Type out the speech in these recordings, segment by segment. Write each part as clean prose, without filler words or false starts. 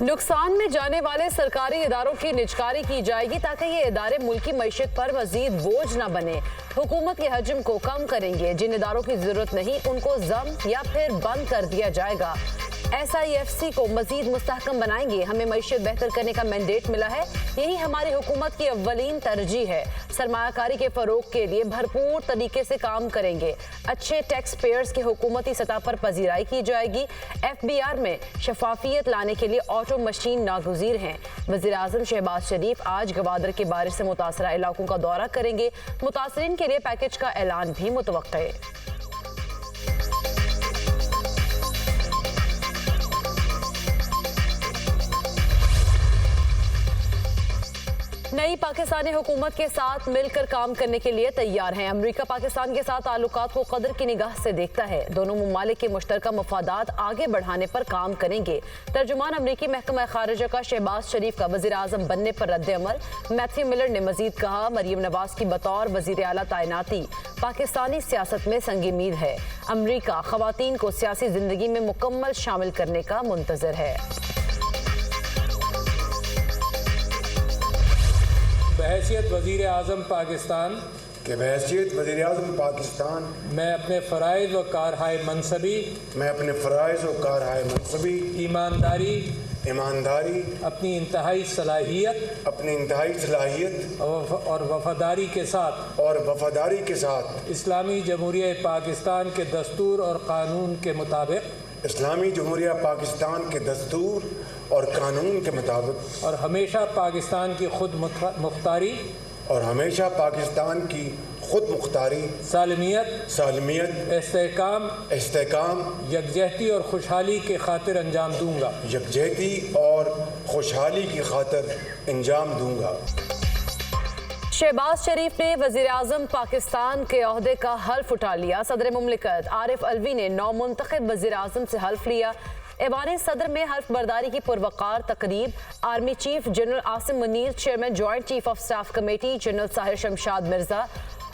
नुकसान में जाने वाले सरकारी इदारों की निजकारी की जाएगी ताकि ये इदारे मुल्की मईशत पर मजीद बोझ न बने। हुकूमत के हजम को कम करेंगे। जिन इदारों की जरूरत नहीं उनको जम या फिर बंद कर दिया जाएगा। SIFC को मजीद मुस्तहकम बनाएंगे। हमें मईशत बेहतर करने का मैंडेट मिला है, यही हमारी हुकूमत की अव्वलीन तरजीह है। सरमायाकारी के फरोग के लिए भरपूर तरीके से काम करेंगे। अच्छे टैक्स पेयर्स की हुकूमती सतह पर पजीराई की जाएगी। FBR में शफाफियत लाने के लिए ऑटो मशीन नागुज़ीर हैं। वज़ीर आज़म शहबाज शरीफ आज गवादर के बारिश से मुतासरा इलाकों का दौरा करेंगे। मुतासरीन के लिए पैकेज का ऐलान भी मुतवक्के है। नई पाकिस्तानी हुकूमत के साथ मिलकर काम करने के लिए तैयार हैं। अमरीका पाकिस्तान के साथ ताल्लुकात को कदर की निगाह से देखता है। दोनों ममालिक के मुश्तरका मफादात आगे बढ़ाने पर काम करेंगे। तर्जुमान अमरीकी महकमा खारिजा का शहबाज शरीफ का वज़ीर आज़म बनने पर रद्द अमल। मैथ्यू मिलर ने मजीद कहा, मरियम नवाज की बतौर वज़ीर आला तैनाती पाकिस्तानी सियासत में संगी मील है। अमरीका ख़वातीन को सियासी जिंदगी में मुकम्मल शामिल करने का मुंतज़र है। बहैसियत वज़ीर आज़म पाकिस्तान मैं अपने फ़राइज़ व कारहाय मनसबी ईमानदारी अपनी इंतहाई सलाहियत और वफादारी के साथ इस्लामी जमहूरिया पाकिस्तान के दस्तूर और कानून के मुताबिक और हमेशा पाकिस्तान की खुद मुख्तारी सालमियत इस्तेहकाम यकजहती और खुशहाली के खातिर अंजाम दूंगा। शहबाज शरीफ ने वज़ीर आज़म पाकिस्तान के ओहदे का हल्फ उठा लिया। सदर मुमलिकत आरिफ अलवी ने नौमुंतखब वज़ीर आज़म से हल्फ लिया। ऐवान सदर में हल्फ बर्दारी की पुरवकार तकरीब army chief general Asim Munir, chairman joint chief of staff committee general Sahir Shamshad Mirza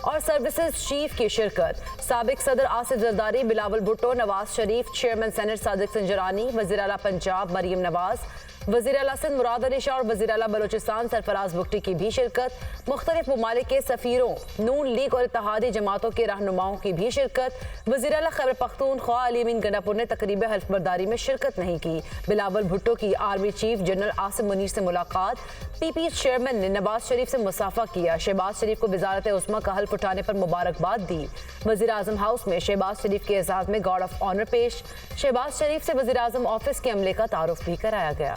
और सर्विसेज चीफ की शिरकत। साबिक सदर आसिफ जरदारी, बिलावल भुट्टो, नवाज शरीफ, चेयरमैन सेनेट सादिक संजरानी, वज़ीर आला पंजाब मरियम नवाज, वज़ीर आला सिंध मुराद अली शाह और वज़ीर आला बलोचिस्तान सरफराज बुगटी की भी शिरकत। मुख्तलिफ ममालिक के सफ़ीरों, नून लीग और इत्तेहादी जमातों के रहनुमाओं की भी शिरकत। वज़ीर आला खैबर पख्तूनख्वा अली अमीन गंडापुर ने तकरीब हल्फ बर्दारी में शिरकत नहीं की। बिलावल भुट्टो की army chief general Asim Munir से मुलाकात। PP चेयरमैन ने नवाज शरीफ से मुसाफा किया। शहबाज शरीफ को वज़ारत उस्मा का हल्फ उठाने पर मुबारकबाद दी। वज़ीर आज़म हाउस में शहबाज शरीफ के एजाज़ में गार्ड ऑफ ऑनर पेश। शहबाज शरीफ से वज़ीर आज़म ऑफिस के अमले का तारुफ भी कराया गया।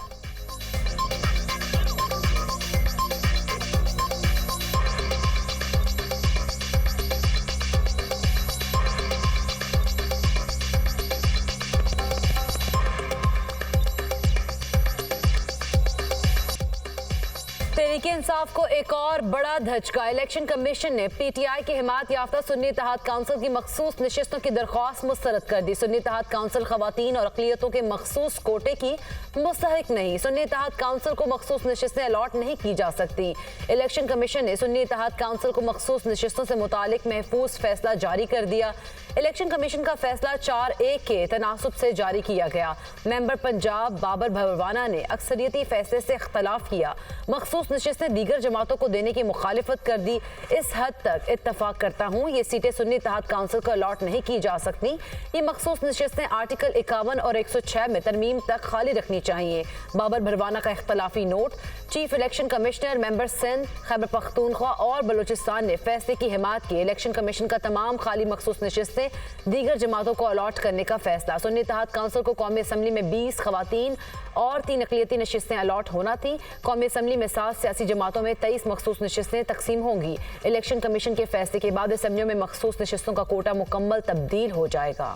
तहरीक इंसाफ को एक और बड़ा धचका। इलेक्शन कमीशन ने PTI की हिमायत याफ्ता सुन्नी इत्तेहाद काउंसिल की मखसूस नशिस्तों की दरख्वास्त मुस्तरद कर दी। सुन्नी इत्तेहाद काउंसिल खवातीन और अक़लियतों के मखसूस कोटे की मुस्तहिक नहीं। सुन्नी इत्तेहाद काउंसिल को मखसूस नशिस्तें अलॉट नहीं की जा सकती। इलेक्शन कमीशन ने सुन्नी इत्तेहाद काउंसिल को मखसूस नशिस्तों से मुतालिक महफूज फैसला जारी कर दिया। इलेक्शन कमीशन का फैसला 4-1 के तनासुब से जारी किया गया। मेंबर पंजाब बाबर भरवाना ने अक्सरियती फैसले से इख्तलाफ किया। मखसूस नशिस्तें दीगर जमातों को देने की मुखालिफत कर दी। इस हद तक इत्तफाक करता हूँ, ये सीटें सुन्नी इत्तेहाद काउंसिल को अलॉट नहीं की जा सकती। ये मखसूस नशिस्तें आर्टिकल 51 और 106 में तरमीम तक खाली रखनी चाहिए। बाबर भरवाना का इख्तलाफी note. Chief election commissioner member Sindh, Khyber Pakhtunkhwa और बलोचिस्तान ने फैसले की हिमायत की। इलेक्शन कमीशन का तमाम खाली मखसूस नशिस्तें दीगर जमातों को अलॉट करने का फैसला। सुन्नी इत्तेहाद काउंसिल को कौमी असम्बली में 20 खवातीन और 3 अक़लियती नशिस्तें अलॉट होना थी। कौमी असम्बली में 7 सियासी जमातों में 23 मखसूस नशिस्तें तकसीम होंगी। इलेक्शन कमीशन के फैसले के बाद असम्बलियों में मखसूस नशिस्तों का कोटा मुकम्मल तब्दील हो जाएगा।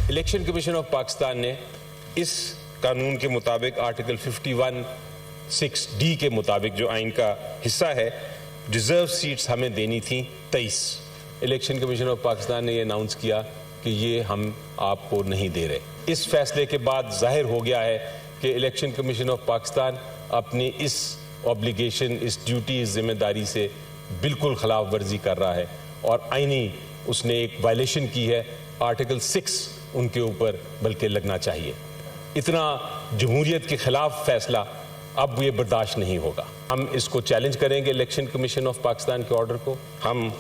इलेक्शन कमीशन ऑफ पाकिस्तान ने इस कानून के मुताबिक आर्टिकल 51(6)D के मुताबिक जो आइन का हिस्सा है, रिजर्व सीट्स हमें देनी थी 23। इलेक्शन कमीशन ऑफ पाकिस्तान ने ये अनाउंस किया कि ये हम आपको नहीं दे रहे। इस फैसले के बाद जाहिर हो गया है कि इलेक्शन कमीशन ऑफ पाकिस्तान अपनी इस ऑब्लिगेशन, इस ड्यूटी, इस जिम्मेदारी से बिल्कुल खिलाफ वर्जी कर रहा है और आईनी उसने एक वायलेशन की है। आर्टिकल 6 उनके ऊपर बल्कि लगना चाहिए। इतना जमहूरियत के खिलाफ फैसला अब ये बर्दाश्त नहीं होगा। हम इसको चैलेंज करेंगे इलेक्शन कमीशन ऑफ पाकिस्तान के ऑर्डर को। हम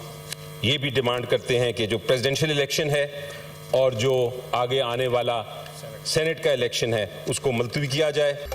ये भी डिमांड करते हैं कि जो प्रेसिडेंशियल इलेक्शन है और जो आगे आने वाला सेनेट का इलेक्शन है उसको मुलतवी किया जाए।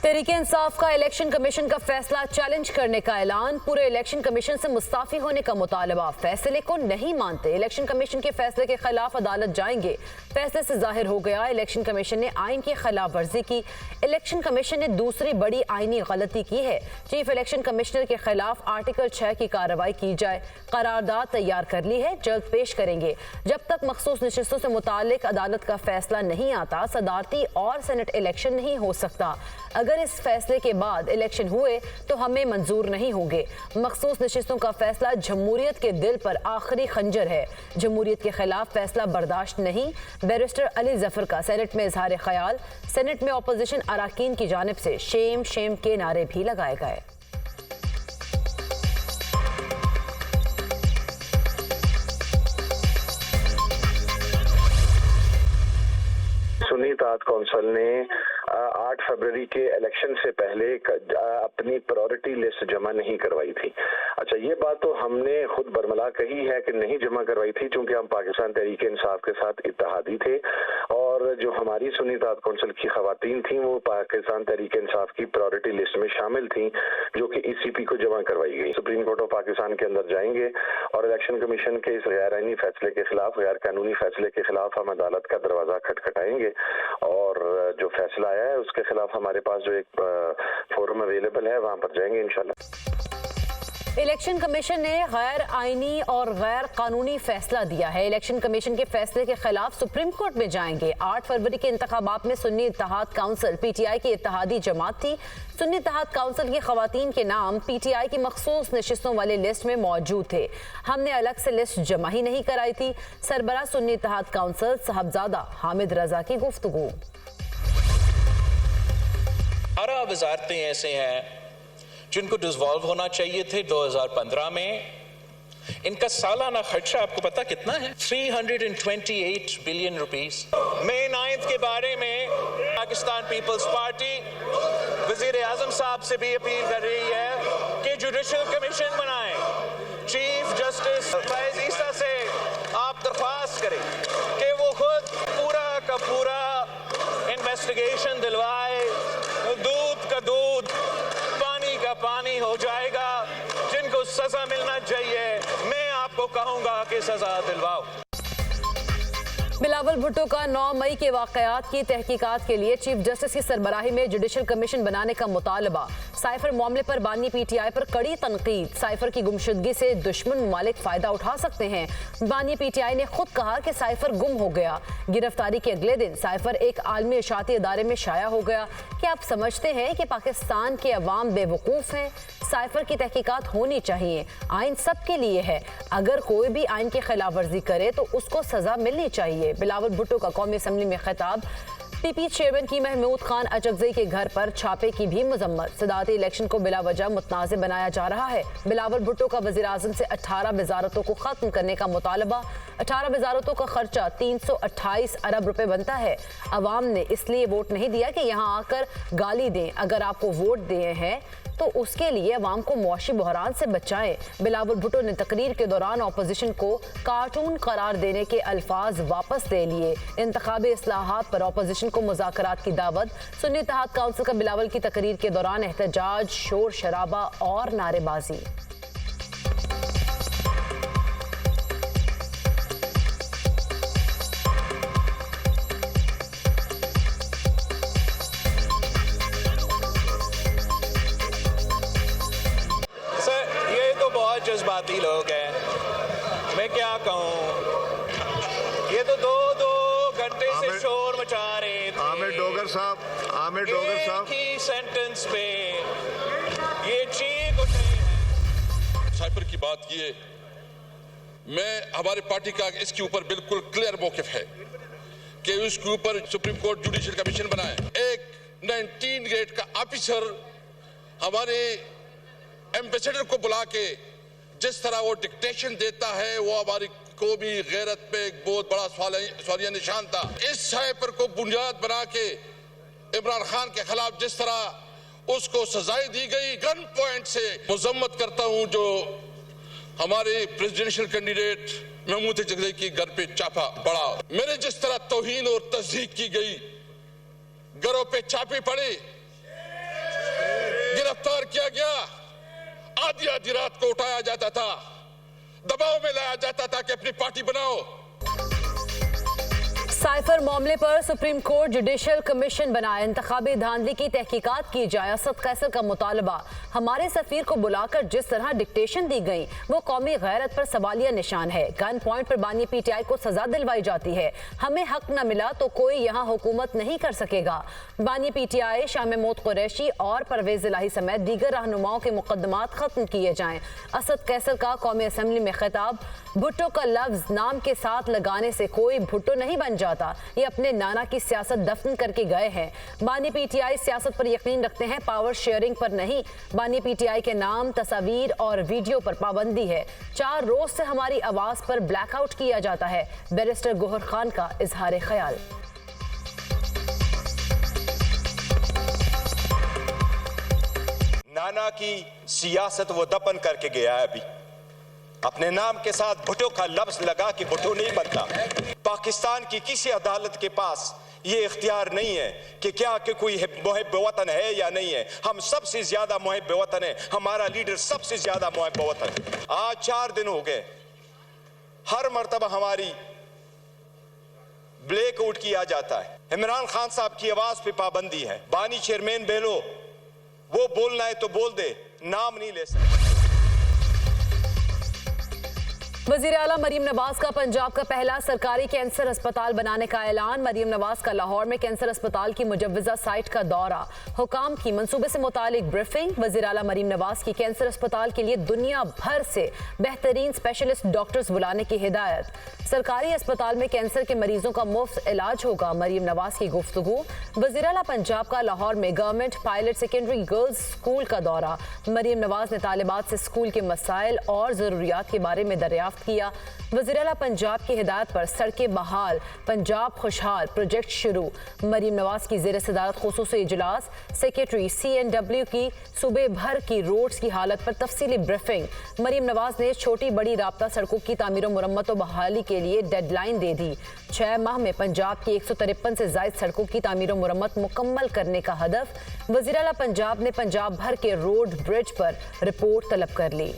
तहरीक इंसाफ का इलेक्शन कमीशन का फैसला चैलेंज करने का ऐलान, पूरे इलेक्शन कमीशन से मुस्ताफी होने का मुतालबा, फैसले को नहीं मानते, इलेक्शन कमीशन के फैसले के खिलाफ अदालत जाएंगे। फैसले से जाहिर हो गया इलेक्शन कमीशन ने आइन की खिलाफ वर्जी की। इलेक्शन कमीशन ने दूसरी बड़ी आइनी गलती की है। चीफ इलेक्शन कमिश्नर के खिलाफ आर्टिकल 6 की कार्रवाई की जाए। करारदाद तैयार कर ली है, जल्द पेश करेंगे। जब तक मखसूस नशिस्तों से मुतालिक अदालत का फैसला नहीं आता, सदारती और सेनेट इलेक्शन नहीं हो सकता। अगर इस फैसले के बाद इलेक्शन हुए तो हमें मंजूर नहीं होंगे। मखसूस नशिस्तों का फैसला जमहूरियत के दिल पर आखिरी खंजर है। जमहूरियत के खिलाफ फैसला बर्दाश्त नहीं। बैरिस्टर अली जफर का सेनेट में इजहार ख्याल। सेनेट में अपोजिशन अराकीन की जानिब से शेम शेम के नारे भी लगाए गए। सुन्नी इत्तेहाद कौंसिल ने 8 फरवरी के इलेक्शन से पहले अपनी प्रायोरिटी लिस्ट जमा नहीं करवाई थी। अच्छा, ये बात तो हमने खुद बरमला कही है कि नहीं जमा करवाई थी, क्योंकि हम पाकिस्तान तहरीक इंसाफ के साथ इत्तेहादी थे और जो हमारी सुन्नी इत्तेहाद कौंसिल की खवातीन थी वो पाकिस्तान तहरीक इंसाफ की प्रायोरिटी लिस्ट में शामिल थी, जो कि ECP को जमा करवाई गई। सुप्रीम कोर्ट ऑफ पाकिस्तान के अंदर जाएंगे और इलेक्शन कमीशन के इस गैर आईनी फैसले के खिलाफ, गैर कानूनी फैसले के खिलाफ हम अदालत का दरवाजा खटखटाएंगे और जो फैसला आया है उसके खिलाफ हमारे पास जो एक फोरम अवेलेबल है वहां पर जाएंगे इंशाल्लाह। इलेक्शन कमीशन ने गैर आईनी और गैर कानूनी फैसला दिया है। इलेक्शन कमीशन के फैसले के खिलाफ सुप्रीम कोर्ट में जाएंगे। 8 फरवरी के इंतखाबात में सुन्नी इत्तेहाद काउंसिल PTI की इत्तेहादी जमात थी। सुन्नी इत्तेहाद काउंसिल की खवातीन के नाम PTI की मखसूस नशिस्तों वाली लिस्ट में मौजूद थे। हमने अलग से लिस्ट जमा ही नहीं कराई थी। सरबराह सुन्नी इत्तेहाद काउंसिल साहबजादा हामिद रजा की गुफ्तगू। 18 वजारतें ऐसे हैं जिनको डिसॉल्व होना चाहिए थे 2015 में। इनका सालाना खर्चा आपको पता कितना है? 328 बिलियन रुपीस। मई 9 के बारे में पाकिस्तान पीपल्स पार्टी वजीर आजम साहब से भी अपील कर रही है कि जुडिशल कमीशन बनाएं। चीफ जस्टिस फैज ईसा से आप दरख्वास्त करें कि वो खुद पूरा का पूरा इन्वेस्टिगेशन दिलवाए। दूध का दूध, पानी का पानी हो जाएगा। जिनको सजा मिलना चाहिए, मैं आपको कहूंगा कि सजा दिलवाओ। बिलावल भुट्टो का 9 मई के वाकयात की तहकीकात के लिए चीफ जस्टिस की सरबराही में जुडिशल कमीशन बनाने का मुतालबा। साइफर मामले पर बानी PTI पर कड़ी तनकीद। साइफर की गुमशुदगी से दुश्मन ममालिक फायदा उठा सकते हैं। बानी PTI ने खुद कहा कि साइफर गुम हो गया। गिरफ्तारी के अगले दिन साइफर एक आलमी इशाती इदारे में शाया हो गया। क्या आप समझते हैं कि पाकिस्तान के अवाम बेवकूफ़ हैं? साइफर की तहकीकात होनी चाहिए। आइन सबके लिए है। अगर कोई भी आइन की खिलाफ वर्जी करे तो उसको सजा मिलनी चाहिए। बिलावल भुट्टो का कौमी असम्बली में खिताब। PP चेयरमैन की महमूद खान अचकजई के घर पर छापे की भी मजम्मत। सदारती इलेक्शन को बिला वजह मुतनाज़ बनाया जा रहा है। बिलावल भुट्टो का वज़ीर आज़म से 18 वजारतों को खत्म करने का मुतालबा। 18 वजारतों का खर्चा 328 अरब रुपए बनता है। अवाम ने इसलिए वोट नहीं दिया कि यहाँ आकर गाली दें। अगर आपको वोट दिए हैं तो उसके लिए अवाम को मुआशी बहरान से बचाएं। बिलावल भुट्टो ने तकरीर के दौरान अपोजिशन को कार्टून करार देने के अल्फाज वापस ले लिए। इंतखाबी इस्लाहात पर अपोजिशन को मुज़ाकरात की दावत। सुन्नी इत्तेहाद काउंसिल का बिलावल की तकरीर के दौरान एहतजाज, शोर शराबा और नारेबाजी। जज्बाती लोग हैं, मैं क्या कहूँ। ये तो दो घंटे से शोर मचा रहे थे। आमिर डोगर साहब एक ही सेंटेंस पे ये चीख उठे हैं। साइफर की बात किए, मैं हमारे पार्टी का इसके ऊपर बिल्कुल क्लियर मौकिफ है कि उसके ऊपर सुप्रीम कोर्ट जुडिशियल कमीशन बनाए। एक 19 ग्रेड का ऑफिसर हमारे एम्बेसडर को बुला के जिस तरह वो डिक्टेशन देता है, वो हमारी कौमी गैरत पे एक बहुत बड़ा सवालिया निशान था। इस साइपर को बुनियाद बना के इमरान खान के खिलाफ जिस तरह उसको सजाएं दी गई, गन पॉइंट से मजम्मत करता हूं जो हमारे प्रेसिडेंशियल कैंडिडेट महमूद जगदई की घर पे चापा पड़ा। मेरे जिस तरह तौहीन और तस्दीक की गई, घरों पे छापे पड़े, गिरफ्तार किया गया, आधी आधी रात को उठाया जाता था, दबाव में लाया जाता था कि अपनी पार्टी बनाओ। साइफर मामले पर सुप्रीम कोर्ट जुडिशियल कमीशन बनाए, इंतखाबी धांधली की तहकीकात की जाए, असद कैसर का मुतालबा। हमारे सफीर को बुलाकर जिस तरह डिक्टेशन दी गई वो कौमी गैरत पर सवालिया निशान है। गन पॉइंट पर बानी पीटीआई को सजा दिलवाई जाती है। हमें हक न मिला तो कोई यहाँ हुकूमत नहीं कर सकेगा। बानी पीटीआई शाह महमूद कुरैशी और परवेज इलाही समेत दीगर रहनुमाओं के मुकदमात खत्म किए जाएं। असद कैसर का कौमी असम्बली में खिताब, भुट्टो का लफ्ज नाम के साथ लगाने से कोई भुट्टो नहीं बन जाता, ये अपने नाना की सियासत दफन करके गए हैं। बानी पीटीआई सियासत पर यकीन रखते हैं, पावर शेयरिंग पर नहीं। बानी पीटीआई के नाम, तस्वीर और वीडियो पर पाबंदी है। 4 रोज से हमारी आवाज पर ब्लैकआउट किया जाता है। बैरिस्टर गोहर खान का इजहार ख्याल। नाना की सियासत वो दफन करके गया है। अभी अपने नाम के साथ भुट्टो का लफ्ज लगा कि भुट्टो नहीं बनता। पाकिस्तान की किसी अदालत के पास ये इख्तियार नहीं है कि क्या कि कोई मुहिब वतन है या नहीं है। हम सबसे ज्यादा मुहिब वतन है, हमारा लीडर सबसे ज्यादा मुहिब वतन है। आज 4 दिन हो गए, हर मर्तबा हमारी ब्लैक आउट किया जाता है। इमरान खान साहब की आवाज पे पाबंदी है। बानी चेयरमैन बहलो, वो बोलना है तो बोल दे, नाम नहीं ले सकते। वजीर आला मरीम नवाज का पंजाब का पहला सरकारी कैंसर अस्पताल बनाने का ऐलान। मरीम नवाज का लाहौर में कैंसर अस्पताल की मुजव्वजा साइट का दौरा, हुकाम की मंसूबे से मुतालिक ब्रीफिंग। वजीर आला मरीम नवाज की कैंसर अस्पताल के लिए दुनिया भर से बेहतरीन स्पेशलिस्ट डॉक्टर्स बुलाने की हिदायत। सरकारी अस्पताल में कैंसर के मरीजों का मुफ्त इलाज होगा, मरीम नवाज की गुफ्तगू। वजीर आला पंजाब का लाहौर में government pilot secondary girls school का दौरा। मरीम नवाज ने तालिबात से स्कूल के मसाइल और जरूरियात के बारे में दरियाफ्त किया। वज़ीर आला पंजाब की हिदायत पर सड़कें बहाल, पंजाब खुशहाल प्रोजेक्ट शुरू। मरीम नवाज की ज़ेर सदारत खुसूसी इजलास। सेक्रेटरी CNW की सूबे भर की रोड्स की हालत पर तफसीली ब्रीफिंग। मरीम नवाज ने छोटी बड़ी राब्ता सड़कों की तामीर व मुरम्मत व बहाली के लिए डेडलाइन दे दी। 6 माह में पंजाब की 153 से ज़ायद सड़कों की तामीर व मुरम्मत मुकम्मल करने का हदफ। वज़ीर आला पंजाब ने पंजाब भर के रोड ब्रिज पर रिपोर्ट तलब कर ली।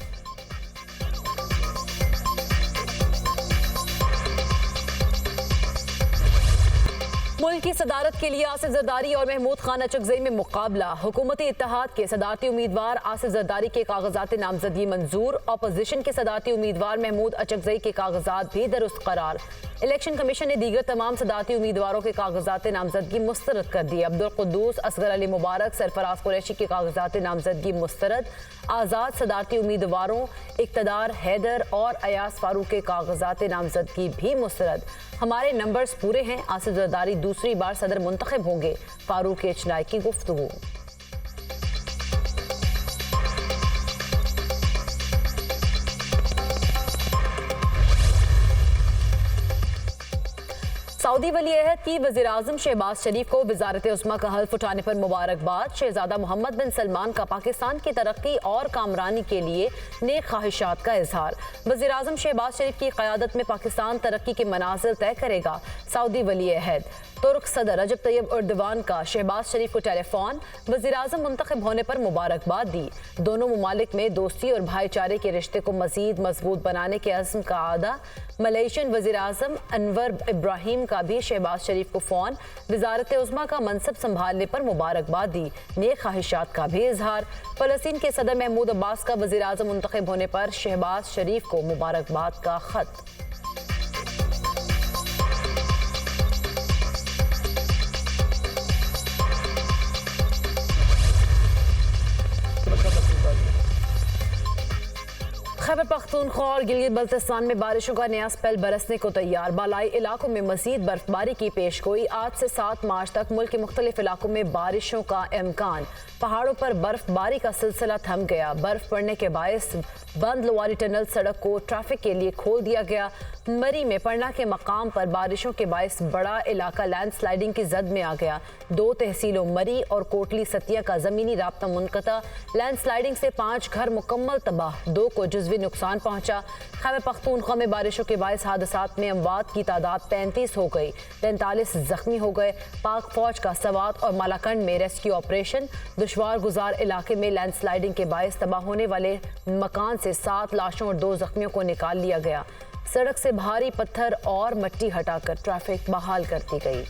मुल्क की सदारत के लिए आसिफ जरदारी और महमूद खान अचकजई में मुकाबला। हुकूमती इत्तेहाद के सदारती उम्मीदवार आसिफ जरदारी के कागजात नामजदगी मंजूर। अपोजिशन के सदारती उम्मीदवार महमूद अचकजई के कागजात भी दुरुस्त करार। इलेक्शन कमीशन ने दीगर तमाम सदारती उम्मीदवारों के कागजात नामजदगी मुस्तरद कर दी। अब्दुल कुद्दूस, असगर अली मुबारक, सरफराज कुरैशी के कागजात नामजदगी मुस्तरद। आज़ाद सदारती उम्मीदवारों इक़्तिदार, हैदर और अयास फारूक के कागजात नामजदगी भी मुस्तरद। हमारे नंबर्स पूरे हैं, आसिफ जरदारी दूसरी बार सदर मुंतखब होंगे, फारूक एचनाई की गुफ्तगू। सऊदी वली अहद की वज़ीर आज़म शहबाज शरीफ को वज़ारत उस्मा का हल्फ उठाने पर मुबारकबाद। शहजादा मोहम्मद बिन सलमान का पाकिस्तान की तरक्की और कामरानी के लिए नेक ख्वाहिशात का इजहार। वज़ीर आज़म शहबाज शरीफ की क़यादत में पाकिस्तान तरक्की के मनाज़िल तय करेगा। सऊदी वली अहद तुर्क सदर रजब तैयब एर्दोगान का शहबाज शरीफ को टेलीफोन। वज़ीर आज़म मुंतखब होने पर मुबारकबाद दी। दोनों ममालिक में दोस्ती और भाईचारे के रिश्ते को मज़ीद मजबूत बनाने के अज़्म का आदा। मलेशियन वज़ीर आज़म अनवर इब्राहिम का भी शहबाज शरीफ को फ़ोन। वज़ारत उज़्मा का मनसब संभालने पर मुबारकबाद दी, नेक ख्वाहिशात का भी इजहार। फ़लस्तीन के सदर महमूद अब्बास का वज़ीर आज़म मुंतखब होने पर शहबाज शरीफ को मुबारकबाद का ख़त। खैबर पख्तूनख्वा और गिलगित बल्तिस्तान में बारिशों का नया स्पेल बरसने को तैयार। बालाई इलाकों में मजीद बर्फबारी की पेशगोई। आज से 7 मार्च तक मुल्क के मुख्तलिफ इलाकों में बारिशों का इम्कान। पहाड़ों पर बर्फबारी का सिलसिला थम गया। बर्फ पड़ने के बायस बंद लोवारी टनल सड़क को ट्रैफिक के लिए खोल दिया गया। मरी में पड़ना के मकाम पर बारिशों के बायस बड़ा इलाका लैंडस्लाइडिंग की जद में आ गया। 2 तहसीलों मरी और कोटली सतिया का जमीनी राब्ता मुनक़ता। लैंडस्लाइडिंग से 5 घर मुकम्मल तबाह, 2 को जुज़वी नुकसान पहुंचा। खैबर पख्तूनख्वा में बारिशों के बायस हादसात में अमवात की तादाद 35 हो गई, 43 जख्मी हो गए। पाक फौज का सवात और मालाकंड में रेस्क्यू ऑपरेशन। दुश्वार गुजार इलाके में लैंडस्लाइडिंग के बायस तबाह होने वाले मकान से 7 लाशों और 2 जख्मियों को निकाल लिया गया। सड़क से भारी पत्थर और मिट्टी हटाकर ट्रैफिक बहाल कर दी गई।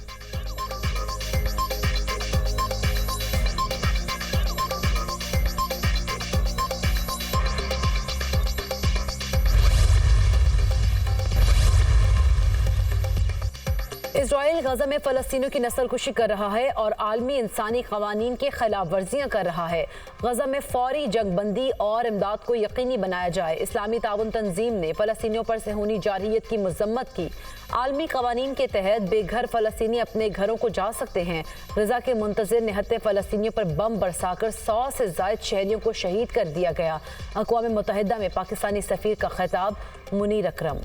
इजराइल गजा में फ़लस्तीनियों की नस्लकुशी कर रहा है और आलमी इंसानी क़वानीन की खिलाफ वर्जियाँ कर रहा है। गजा में फौरी जंगबंदी और इमदाद को यकीनी बनाया जाए। इस्लामी ताउन तंजीम ने फ़लस्तीनियों पर सेहूनी जारहियत की मज़म्मत की। आलमी क़वानीन के तहत बेघर फ़लस्तीनी अपने घरों को जा सकते हैं। गजा के मुंतज़िर निहत्ते फ़लस्तीनियों पर बम बरसाकर 100 से ज़ायद शहरियों को शहीद कर दिया गया। अक़वाम मुत्तहिदा में पाकिस्तानी सफ़ीर का खिताब। मुनीर अकरम।